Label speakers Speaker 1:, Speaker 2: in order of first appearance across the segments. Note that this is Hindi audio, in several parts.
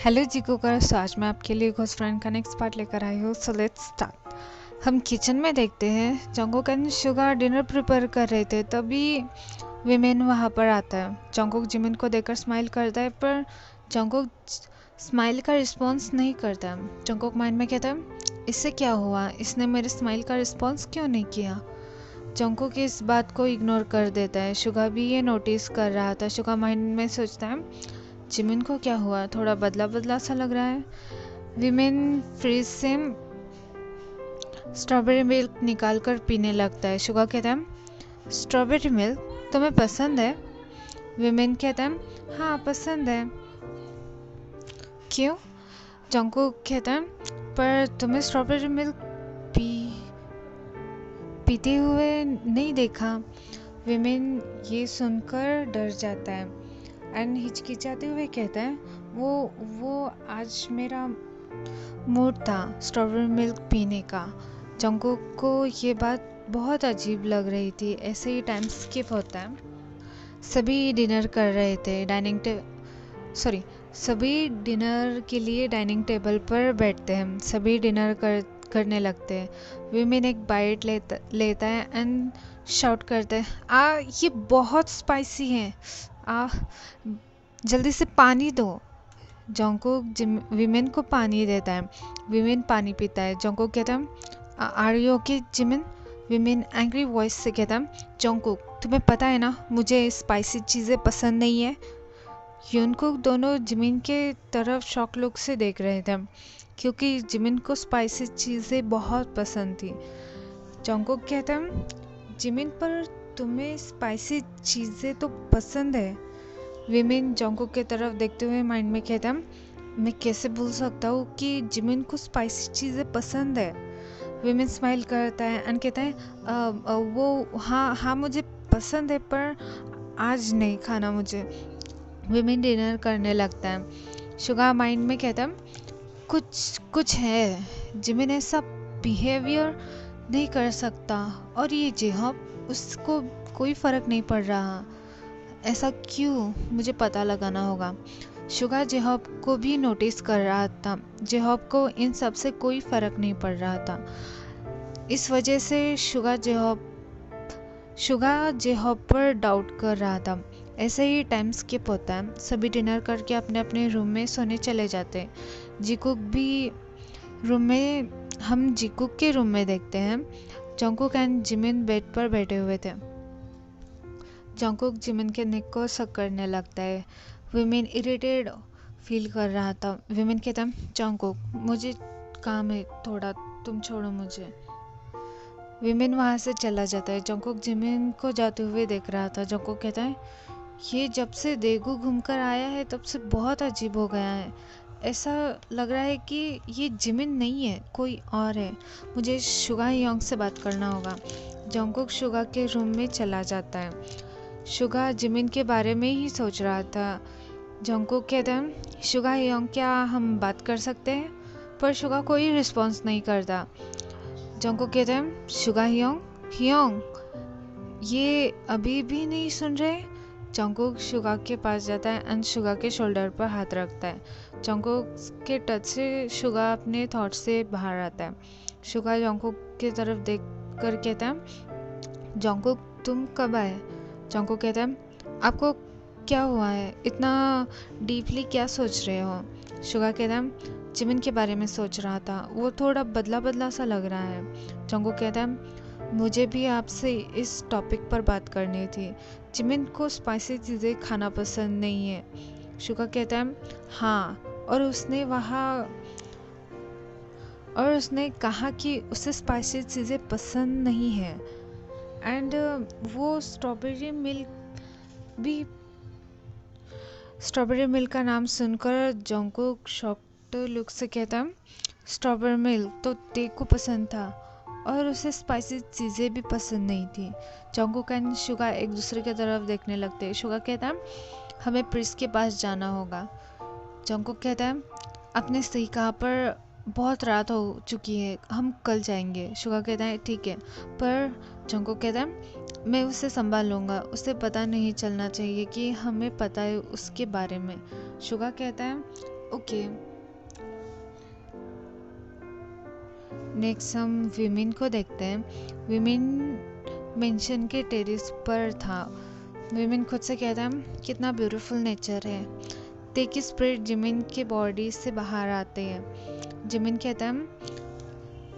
Speaker 1: हेलो जी कुकर्स, आज मैं आपके लिए घोस्ट फ्रेंड का नेक्स्ट पार्ट लेकर आई हूँ। So let's start. हम किचन में देखते हैं Jungkook and Suga dinner prepare कर रहे थे, तभी विमेन वहाँ पर आता है। जंगकुक जिमिन को देखकर स्माइल करता है, पर जंगकुक स्माइल का रिस्पॉन्स नहीं करता। जंगकुक माइंड में कहता है, इससे क्या हुआ, इसने मेरे स्माइल का रिस्पॉन्स क्यों नहीं किया। जंगकुक इस बात को इग्नोर कर देता है। सुगा भी ये नोटिस कर रहा था। सुगा माइंड में सोचता है, जिमिन को क्या हुआ, थोड़ा बदला बदला सा लग रहा है। विमेन फ्रिज से स्ट्रॉबेरी मिल्क निकाल कर पीने लगता है। सुगा कहता है, स्ट्रॉबेरी मिल्क तुम्हें पसंद है। विमेन कहता है, हाँ पसंद है। क्यों। जंगकुक कहता है, पर तुम्हें स्ट्रॉबेरी मिल्क पी पीते हुए नहीं देखा। विमेन ये सुनकर डर जाता है एंड हिचकिचाते हुए कहता है, वो आज मेरा मूड था स्ट्रॉबेरी मिल्क पीने का। जंगकुक को ये बात बहुत अजीब लग रही थी। ऐसे ही टाइम स्किप होता है। सभी डिनर कर रहे थे। सभी डिनर के लिए डाइनिंग टेबल पर बैठते हैं। सभी डिनर करने लगते हैं। विमेन एक बाइट लेता है एंड शाउट करते हैं, ये बहुत स्पाइसी है। आ जल्दी से पानी दो। जंगकुक विमेन को पानी देता है। विमेन पानी पीता है। जंगकुक कहता है, are you okay Jimin. Women angry voice से कहता है, जंगकुक तुम्हें पता है ना, मुझे स्पाइसी चीज़ें पसंद नहीं है। यूनकुक दोनों जिमिन के तरफ शॉक लुक से देख रहे थे, क्योंकि जिमिन को स्पाइसी चीज़ें बहुत पसंद थी। जंगकुक कहता है, जिमिन पर तुम्हें स्पाइसी चीज़ें तो पसंद है। विमेन जंगकुक की तरफ देखते हुए माइंड में कहता है, मैं कैसे भूल सकता हूँ कि जिमिन को स्पाइसी चीज़ें पसंद है। विमेन स्माइल करता है एंड कहता है, वो हाँ मुझे पसंद है, पर आज नहीं खाना मुझे। विमेन डिनर करने लगता है। सुगा माइंड में कहता है, कुछ है, जिमिन ऐसा बिहेवियर नहीं कर सकता, और ये जेहॉब उसको कोई फ़र्क नहीं पड़ रहा। ऐसा क्यों, मुझे पता लगाना होगा। सुगा जेहॉब को भी नोटिस कर रहा था। जेहॉब को इन सब से कोई फ़र्क नहीं पड़ रहा था। इस वजह से सुगा जेहॉब पर डाउट कर रहा था। ऐसे ही टाइम स्किप होता है। सभी डिनर करके अपने अपने रूम में सोने चले जाते हैं। हम जीकुक के रूम में देखते हैं। जंगकुक एंड जिमिन बेड पर बैठे हुए थे। जंगकुक जिमिन के नेक को सक करने लगता है। विमेन इरिटेटेड फील कर रहा था। विमेन कहता है, जंगकुक मुझे काम है थोड़ा, तुम छोड़ो मुझे। विमेन वहाँ से चला जाता है। जंगकुक जिमिन को जाते हुए देख रहा था। जंगकुक कहता है, ये जब से देगू घूमकर आया है तब से बहुत अजीब हो गया है। ऐसा लग रहा है कि ये जिमिन नहीं है, कोई और है। मुझे सुगा योंग से बात करना होगा। जंगकुक सुगा के रूम में चला जाता है। सुगा जिमिन के बारे में ही सोच रहा था। जंगकुक कहता है, सुगा योंग क्या हम बात कर सकते हैं। पर सुगा कोई रिस्पॉन्स नहीं करता। जंगकुक कहता है, सुगा योंग ये अभी भी नहीं सुन रहे। जंगकुक सुगा के पास जाता है एंड सुगा के शोल्डर पर हाथ रखता है। जंगकुक के टच से सुगा अपने थॉट से बाहर आता है। सुगा जंगकुक की तरफ देख कर कहता है, जंगकुक तुम कब आए। जंगकुक कहता है, आपको क्या हुआ है, इतना डीपली क्या सोच रहे हो। सुगा कहता है, जिमिन के बारे में सोच रहा था, वो थोड़ा बदला बदला सा लग रहा है। जंगकुक कहता है, मुझे भी आपसे इस टॉपिक पर बात करनी थी। जिमिन को स्पाइसी चीज़ें खाना पसंद नहीं है। सुगा कहता है, हाँ, और उसने कहा कि उसे स्पाइसी चीज़ें पसंद नहीं है। एंड वो स्ट्रॉबेरी मिल्क का नाम सुनकर जंगकुक शॉक्ड लुक से कहता है, स्ट्रॉबेरी मिल्क तो तेग को पसंद था, और उसे स्पाइसी चीज़ें भी पसंद नहीं थी। जंगकुक एंड सुगा एक दूसरे की तरफ देखने लगते हैं। सुगा कहता है, हमें प्रिंस के पास जाना होगा। जंगकुक कहता है, आपने सही कहा, पर बहुत रात हो चुकी है, हम कल जाएंगे। सुगा कहता है, ठीक है, पर जंगकुक कहता है, मैं उसे संभाल लूँगा, उसे पता नहीं चलना चाहिए कि हमें पता है उसके बारे में। सुगा कहता है, ओके, नेक्स्ट हम विमिन को देखते हैं। विमिन मेंशन के टेरेस पर था। विमिन खुद से कहता है कितना ब्यूटीफुल नेचर है। ते की स्पिरिट जिमिन के बॉडी से बाहर आते हैं। जिमिन कहता है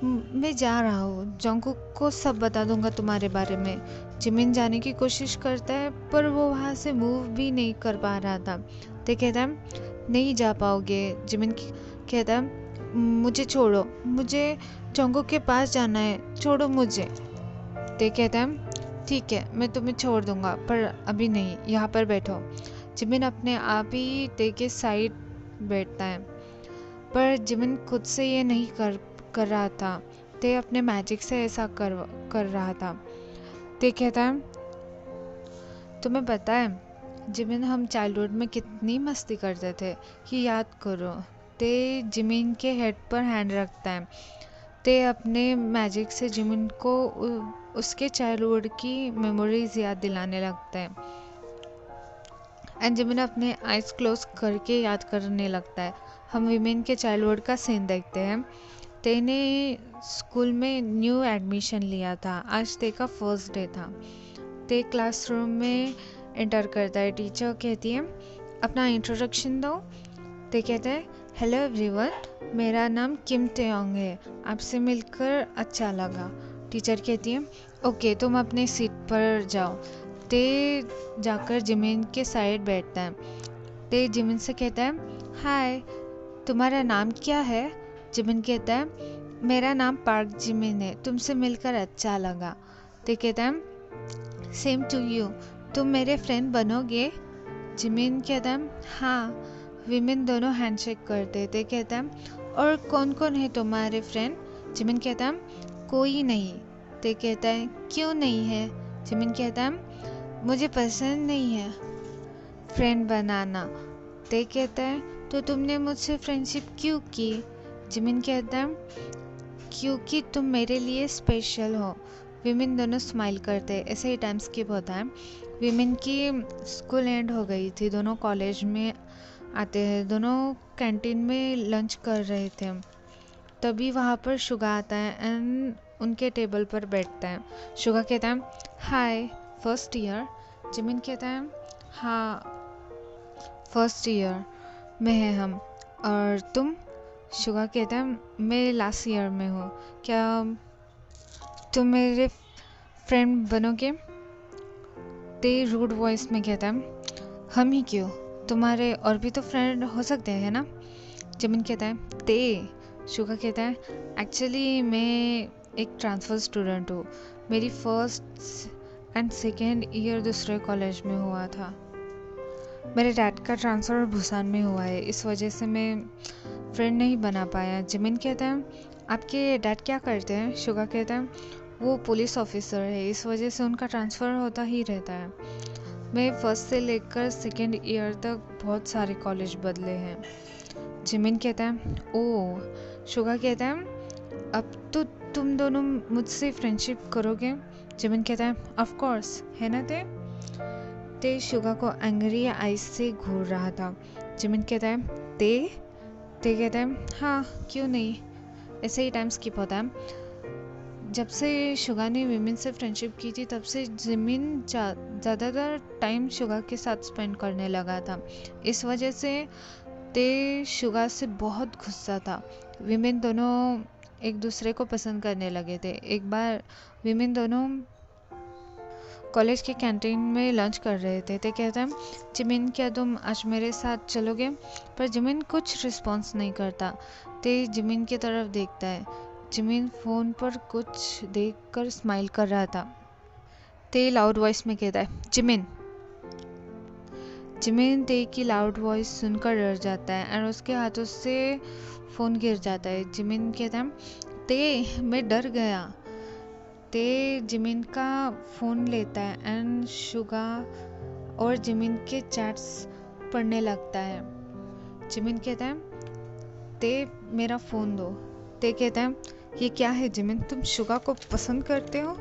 Speaker 1: मैं जा रहा हूँ, जंगकुक को सब बता दूंगा तुम्हारे बारे में। जिमिन जाने की कोशिश करता है पर वो वहाँ से मूव भी नहीं कर पा रहा था। ते कहता है नहीं जा पाओगे। जिमिन कहता है मुझे छोड़ो, मुझे जंगकुक के पास जाना है, छोड़ो मुझे। ते कहता है ठीक है मैं तुम्हें छोड़ दूंगा पर अभी नहीं, यहाँ पर बैठो। जिमिन अपने आप ही ते के साइड बैठता है पर जिमिन खुद से ये नहीं कर रहा था। ते अपने मैजिक से ऐसा कर रहा था। ते कहता है तुम्हें पता है जिमिन हम चाइल्डहुड में कितनी मस्ती करते थे, ये याद करो। ते जिमिन के हेड पर हैंड रखता है। ते अपने मैजिक से जिमिन को उसके चाइल्डहुड की मेमोरीज याद दिलाने लगता है एंड जिमिन अपने आइज क्लोज करके याद करने लगता है। हम विमेन के चाइल्डहुड का सीन देखते हैं। ते ने स्कूल में न्यू एडमिशन लिया था। आज ते का फर्स्ट डे था। ते क्लासरूम में एंटर करता है। टीचर कहती है अपना इंट्रोडक्शन दो। ते कहते हैं हेलो एवरीवन, मेरा नाम किम टेयोंग है, आपसे मिलकर अच्छा लगा। टीचर कहती है ओके तुम अपने सीट पर जाओ। ते जाकर जिमिन के साइड बैठता है। ते जिमिन से कहता है हाय तुम्हारा नाम क्या है। जिमिन कहता है मेरा नाम पार्क जिमिन है, तुमसे मिलकर अच्छा लगा। ते कहता है सेम टू यू, तुम मेरे फ्रेंड बनोगे। जिमिन कहता है हाँ। विमेन दोनों हैंडशेक करते। ते कहता है और कौन कौन है तुम्हारे फ्रेंड। जिमिन कहता है कोई नहीं। ते कहता है क्यों नहीं है। जिमिन कहता है मुझे पसंद नहीं है फ्रेंड बनाना। ते कहता है तो तुमने मुझसे फ्रेंडशिप क्यों की। जिमिन कहता है क्योंकि तुम मेरे लिए स्पेशल हो। विमेन दोनों स्माइल करते। ऐसे ही टाइम स्किप होता है। विमेन की स्कूल एंड हो गई थी, दोनों कॉलेज में आते हैं। दोनों कैंटीन में लंच कर रहे थे। तभी वहाँ पर शुगा आता है एंड उनके टेबल पर बैठता है। शुगा कहता है हाय फर्स्ट ईयर। जिमिन कहता है हाँ फर्स्ट ईयर में है हम, और तुम। शुगा कहता है मैं लास्ट ईयर में हूँ, क्या तुम मेरे फ्रेंड बनोगे। ते रूड वॉइस में कहता है हम ही क्यों, तुम्हारे और भी तो फ्रेंड हो सकते हैं ना। जिमिन कहता है ते। शुगा कहता है एक्चुअली मैं एक ट्रांसफ़र स्टूडेंट हूँ, मेरी फर्स्ट एंड सेकेंड ईयर दूसरे कॉलेज में हुआ था। मेरे डैड का ट्रांसफ़र भूसान में हुआ है, इस वजह से मैं फ्रेंड नहीं बना पाया। जिमिन कहता है आपके डैड क्या करते हैं। शुगा कहता है वो पुलिस ऑफिसर है, इस वजह से उनका ट्रांसफ़र होता ही रहता है। मैं फर्स्ट से लेकर सेकेंड ईयर तक बहुत सारे कॉलेज बदले हैं। जिमिन कहता है ओह। शुगा कहता है अब तो तुम दोनों मुझसे फ्रेंडशिप करोगे। जिमिन कहता है ऑफ कोर्स, है ना। ते शुगा को एंग्री आइज से घूर रहा था। जिमिन कहता है ते कहता है हाँ क्यों नहीं। ऐसे ही टाइम स्किप होता है। जब से शुगा ने विमेन से फ्रेंडशिप की थी तब से जिमिन ज़्यादातर टाइम शुगा के साथ स्पेंड करने लगा था। इस वजह से ते शुगा से बहुत गुस्सा था। विमेन दोनों एक दूसरे को पसंद करने लगे थे। एक बार विमेन दोनों कॉलेज के कैंटीन में लंच कर रहे थे। ते कहता है जिमिन क्या तुम आज मेरे साथ चलोगे। पर जिमिन कुछ रिस्पॉन्स नहीं करता। ते जिमिन की तरफ देखता है। जिमिन फ़ोन पर कुछ देखकर स्माइल कर रहा था। ते लाउड वॉइस में कहता है जिमिन। जिमिन ते की लाउड वॉइस सुनकर डर जाता है और उसके हाथों से फ़ोन गिर जाता है। जिमिन कहता है ते मैं डर गया। ते जिमिन का फ़ोन लेता है एंड शुगा और जिमिन के चैट्स पढ़ने लगता है। जिमिन कहता है ते मेरा फ़ोन दो। ते कहता है ये क्या है जिमिन, तुम शुगा को पसंद करते हो।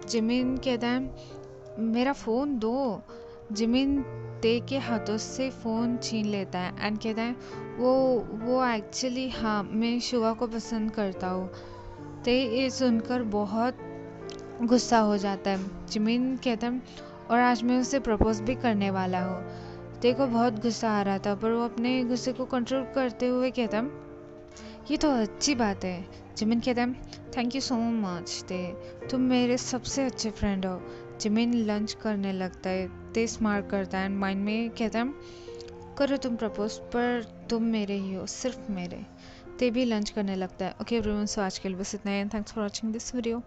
Speaker 1: जिमिन कहता है मेरा फ़ोन दो। जिमिन ते के हाथों से फ़ोन छीन लेता है एंड कहता है वो एक्चुअली हाँ मैं शुगा को पसंद करता हूँ। ते ये सुनकर बहुत गुस्सा हो जाता है। जिमिन कहता है और आज मैं उसे प्रपोज भी करने वाला हूँ। ते को बहुत गुस्सा आ रहा था पर वो अपने गुस्से को कंट्रोल करते हुए कहता है ये तो अच्छी बात है। जिमिन कहता है थैंक यू सो मच ते, तुम मेरे सबसे अच्छे फ्रेंड हो। जिमिन लंच करने लगता है। ते स्मार्ट करता है एंड माइंड में कहता है करो तुम प्रपोज पर तुम मेरे ही हो, सिर्फ मेरे। ते भी लंच करने लगता है। ओके एवरीवन, सो आज के लिए बस इतना ही। Thanks for watching this video.